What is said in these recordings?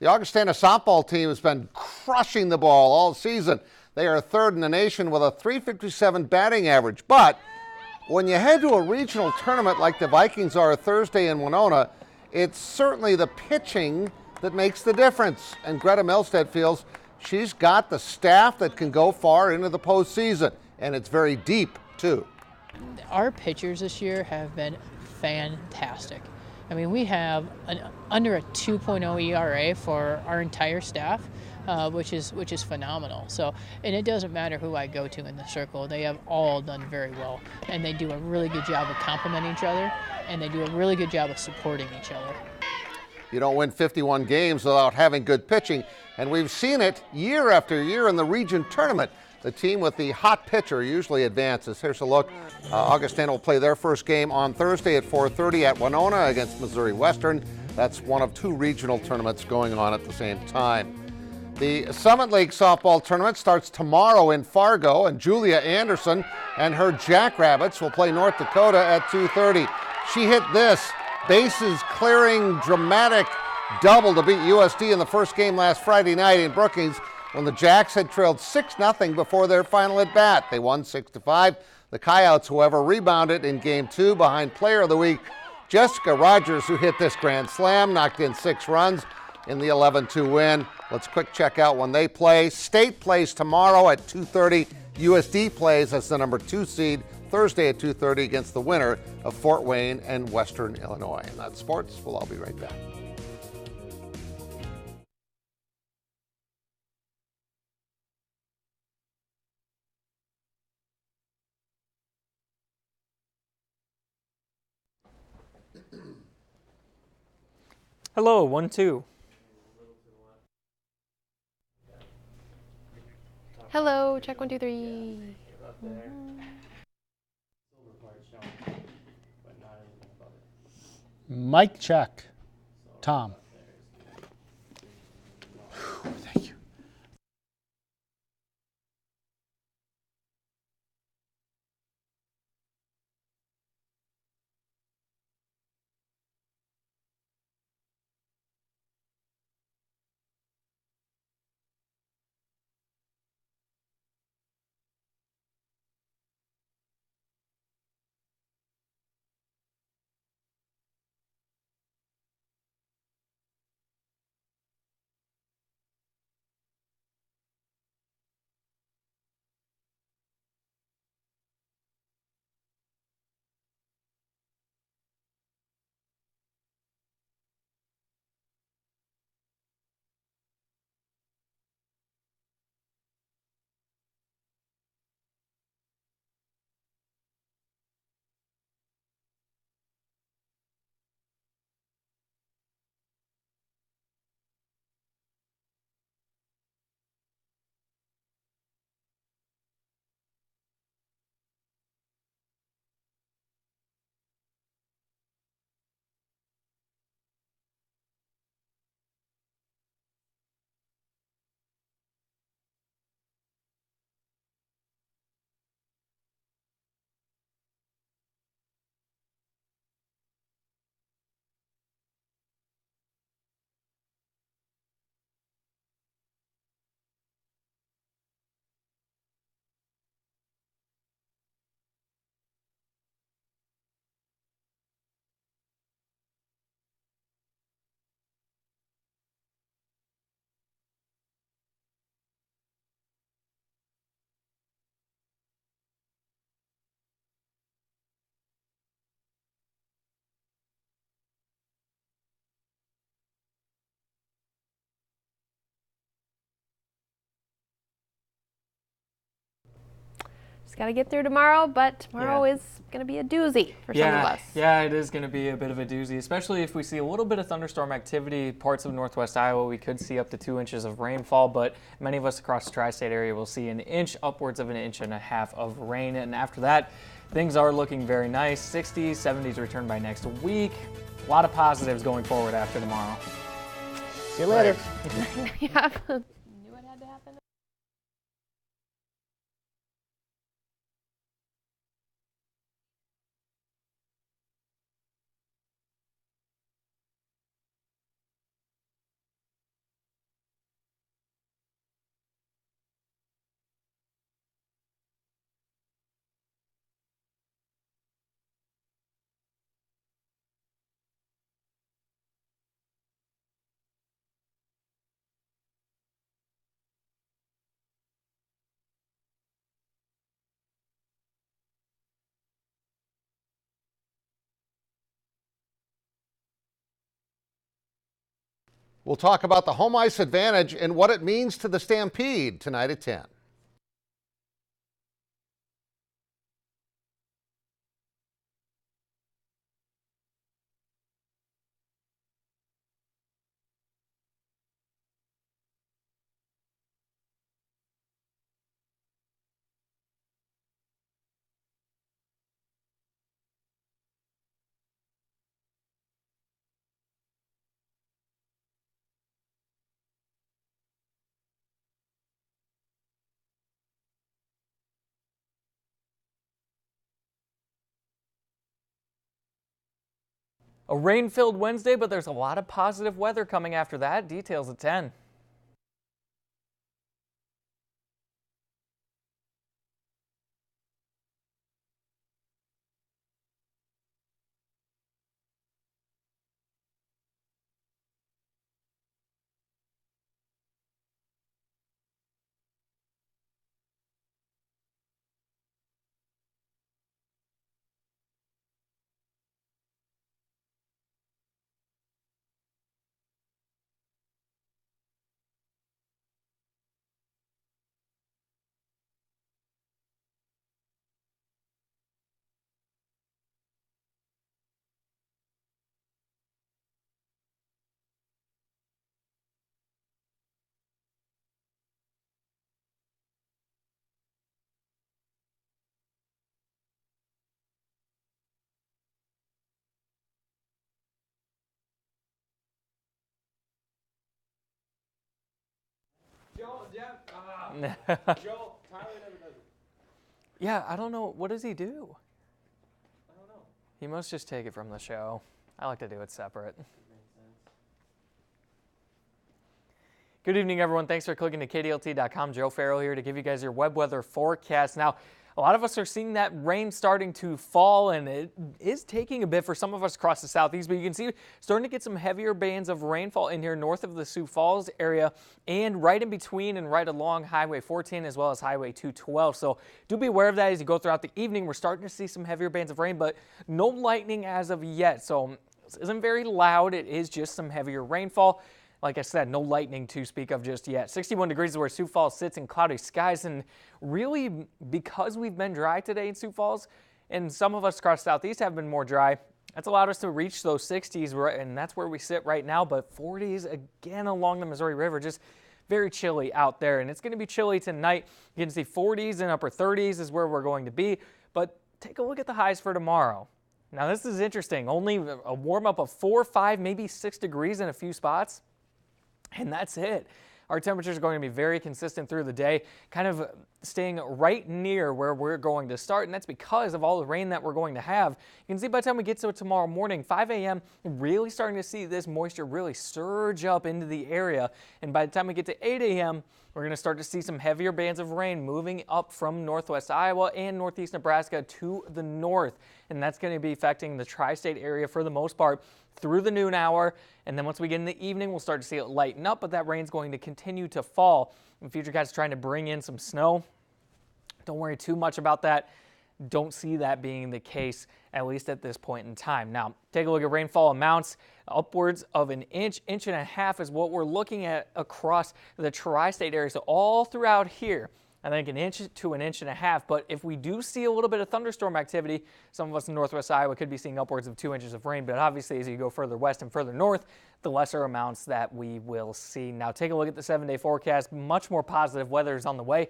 The Augustana softball team has been crushing the ball all season. They are third in the nation with a .357 batting average. But when you head to a regional tournament like the Vikings are Thursday in Winona, it's certainly the pitching that makes the difference. And Greta Milstead feels she's got the staff that can go far into the postseason. And it's very deep, too. Our pitchers this year have been fantastic. I mean, we have under a 2.0 ERA for our entire staff, which is phenomenal. So, and it doesn't matter who I go to in the circle; they have all done very well, and they do a really good job of complimenting each other, and they do a really good job of supporting each other. You don't win 51 games without having good pitching, and we've seen it year after year in the region tournament. The team with the hot pitcher usually advances. Here's a look. Augustana will play their first game on Thursday at 4:30 at Winona against Missouri Western. That's one of two regional tournaments going on at the same time. The Summit League softball tournament starts tomorrow in Fargo, and Julia Anderson and her Jackrabbits will play North Dakota at 2:30. She hit this bases clearing dramatic double to beat USD in the first game last Friday night in Brookings, when the Jacks had trailed 6-0 before their final at bat. They won 6-5. The Coyotes, however, rebounded in Game 2 behind Player of the Week Jessica Rogers, who hit this grand slam, knocked in 6 runs in the 11-2 win. Let's quick check out when they play. State plays tomorrow at 2:30. USD plays as the number 2 seed Thursday at 2:30 against the winner of Fort Wayne and Western Illinois. And that's sports. We'll all be right back. Hello, 1-2. Hello, check 1, 2, 3. Mic check. Tom. Thank you. Just got to get through tomorrow, but tomorrow is going to be a doozy for some of us. Yeah, it is going to be a bit of a doozy, especially if we see a little bit of thunderstorm activity. Parts of northwest Iowa, we could see up to 2 inches of rainfall, but many of us across the tri-state area will see an inch, upwards of an inch and a half of rain. And after that, things are looking very nice. 60s, 70s return by next week. A lot of positives going forward after tomorrow. See you later. Yeah. We'll talk about the home ice advantage and what it means to the Stampede tonight at 10. A rain-filled Wednesday, but there's a lot of positive weather coming after that. Details at 10. Joe, Tyler never does it. Yeah, I don't know. What does he do? I don't know. He must just take it from the show. I like to do it separate. Good evening, everyone. Thanks for clicking to KDLT.com. Joe Farrell here to give you guys your web weather forecast. Now, a lot of us are seeing that rain starting to fall, and it is taking a bit for some of us across the southeast, but you can see starting to get some heavier bands of rainfall in here north of the Sioux Falls area and right in between and right along Highway 14 as well as Highway 212. So do be aware of that as you go throughout the evening. We're starting to see some heavier bands of rain, but no lightning as of yet. So this isn't very loud. It is just some heavier rainfall. Like I said, no lightning to speak of just yet. 61 degrees is where Sioux Falls sits in cloudy skies. And really, because we've been dry today in Sioux Falls, and some of us across Southeast have been more dry, that's allowed us to reach those 60s, and that's where we sit right now. But 40s again along the Missouri River, just very chilly out there. And it's going to be chilly tonight. You can see 40s and upper 30s is where we're going to be. But take a look at the highs for tomorrow. Now, this is interesting. Only a warm up of 4, 5, maybe 6 degrees in a few spots. And that's it. Our temperatures are going to be very consistent through the day, kind of staying right near where we're going to start, and that's because of all the rain that we're going to have. You can see by the time we get to tomorrow morning, 5 a.m., really starting to see this moisture really surge up into the area, and by the time we get to 8 a.m., we're going to start to see some heavier bands of rain moving up from northwest Iowa and northeast Nebraska to the north, and that's going to be affecting the tri-state area for the most part through the noon hour, and then once we get in the evening, we'll start to see it lighten up, but that rain's going to continue to fall. And FutureCast trying to bring in some snow. Don't worry too much about that. Don't see that being the case, at least at this point in time. Now, take a look at rainfall amounts. Upwards of an inch, inch and a half is what we're looking at across the tri-state area. So all throughout here, I think an inch to an inch and a half. But if we do see a little bit of thunderstorm activity, some of us in northwest Iowa could be seeing upwards of 2 inches of rain. But obviously, as you go further west and further north, the lesser amounts that we will see. Now, take a look at the 7-day forecast. Much more positive weather is on the way.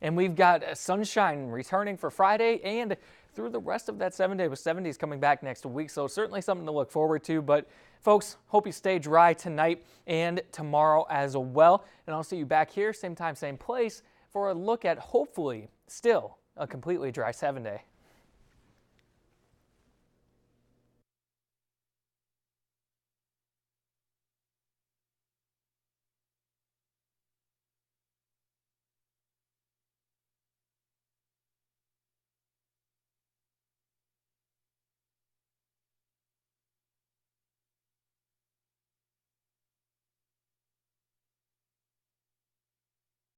And we've got sunshine returning for Friday and through the rest of that 7 day with 70s coming back next week. So certainly something to look forward to. But folks, hope you stay dry tonight and tomorrow as well. And I'll see you back here, same time, same place, for a look at hopefully still a completely dry 7 day.